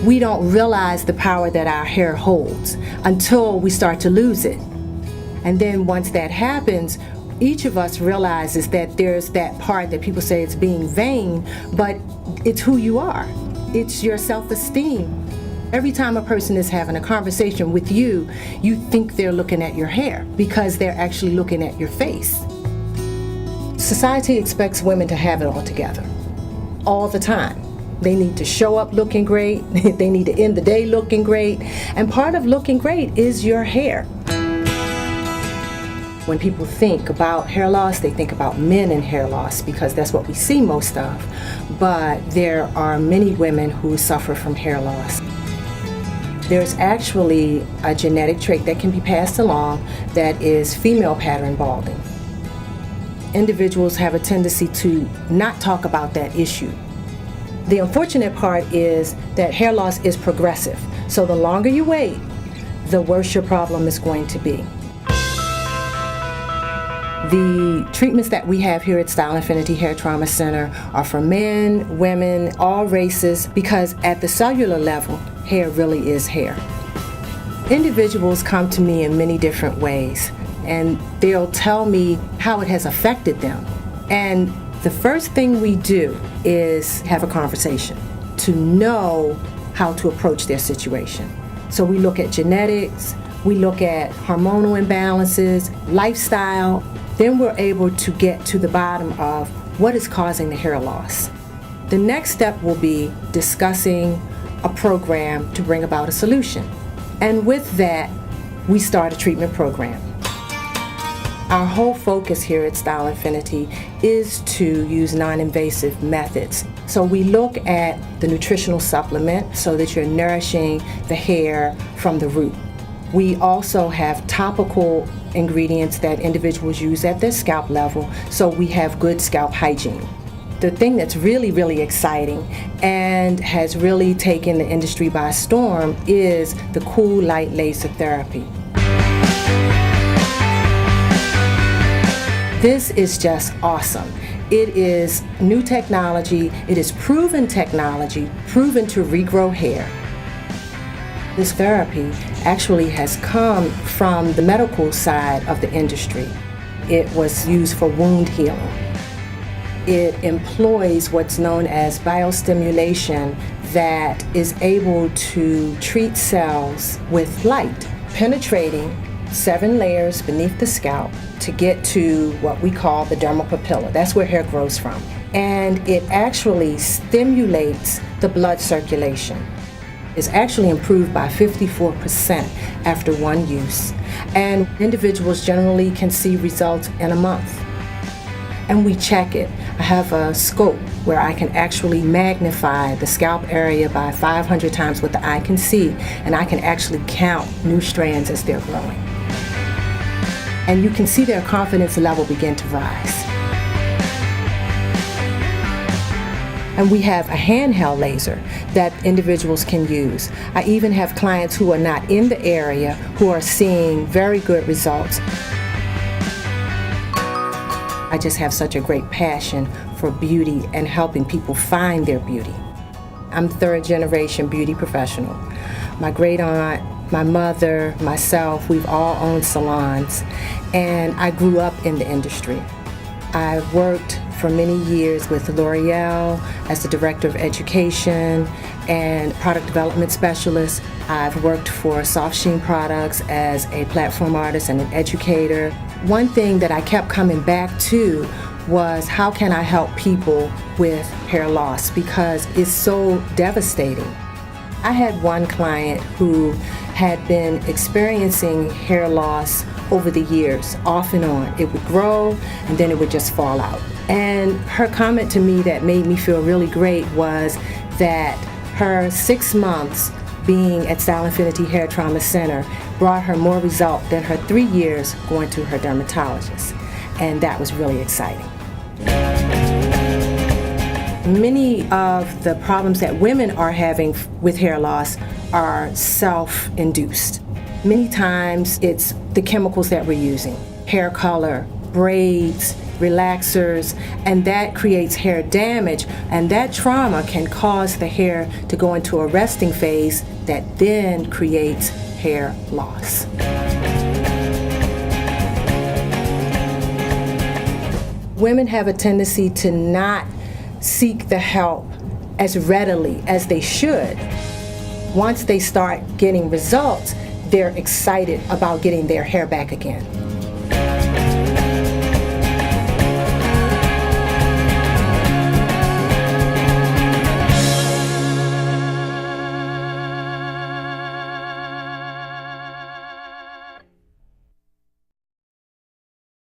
we don't realize the power that our hair holds until we start to lose it. And then once that happens, each of us realizes that there's that part that people say it's being vain, but it's who you are. It's your self-esteem. Every time a person is having a conversation with you, you think they're looking at your hair because they're actually looking at your face. Society expects women to have it all together, all the time. They need to show up looking great, they need to end the day looking great, and part of looking great is your hair. When people think about hair loss, they think about men and hair loss because that's what we see most of, but there are many women who suffer from hair loss. There's actually a genetic trait that can be passed along that is female pattern balding. Individuals have a tendency to not talk about that issue. The unfortunate part is that hair loss is progressive. So the longer you wait, the worse your problem is going to be. The treatments that we have here at Style Infinity Hair Trauma Center are for men, women, all races, because at the cellular level, hair really is hair. Individuals come to me in many different ways, and they'll tell me how it has affected them. And the first thing we do is have a conversation to know how to approach their situation. So we look at genetics, we look at hormonal imbalances, lifestyle. Then we're able to get to the bottom of what is causing the hair loss. The next step will be discussing a program to bring about a solution. And with that, we start a treatment program. Our whole focus here at Style Infinity is to use non-invasive methods. So we look at the nutritional supplement so that you're nourishing the hair from the root. We also have topical ingredients that individuals use at their scalp level, so we have good scalp hygiene. The thing that's really, really exciting and has really taken the industry by storm is the cool light laser therapy. This is just awesome. It is new technology, it is proven technology, proven to regrow hair. This therapy actually has come from the medical side of the industry. It was used for wound healing. It employs what's known as biostimulation that is able to treat cells with light, penetrating 7 layers beneath the scalp to get to what we call the dermal papilla. That's where hair grows from. And it actually stimulates the blood circulation. It's actually improved by 54% after one use. And individuals generally can see results in a month. And we check it. I have a scope where I can actually magnify the scalp area by 500 times what the eye can see, and I can actually count new strands as they're growing. And you can see their confidence level begin to rise. And we have a handheld laser that individuals can use. I even have clients who are not in the area who are seeing very good results. I just have such a great passion for beauty and helping people find their beauty. I'm 3rd generation beauty professional. My great aunt, my mother, myself, we've all owned salons, and I grew up in the industry. I worked for many years with L'Oreal as the Director of Education and Product Development Specialist. I've worked for Soft Sheen Products as a platform artist and an educator. One thing that I kept coming back to was how can I help people with hair loss, because it's so devastating. I had one client who had been experiencing hair loss over the years, off and on. It would grow and then it would just fall out. And her comment to me that made me feel really great was that her 6 months being at Style Infinity Hair Trauma Center brought her more result than her 3 years going to her dermatologist. And that was really exciting. Many of the problems that women are having with hair loss are self-induced. Many times it's the chemicals that we're using, hair color, braids, relaxers, and that creates hair damage, and that trauma can cause the hair to go into a resting phase that then creates hair loss. Women have a tendency to not seek the help as readily as they should. Once they start getting results, they're excited about getting their hair back again.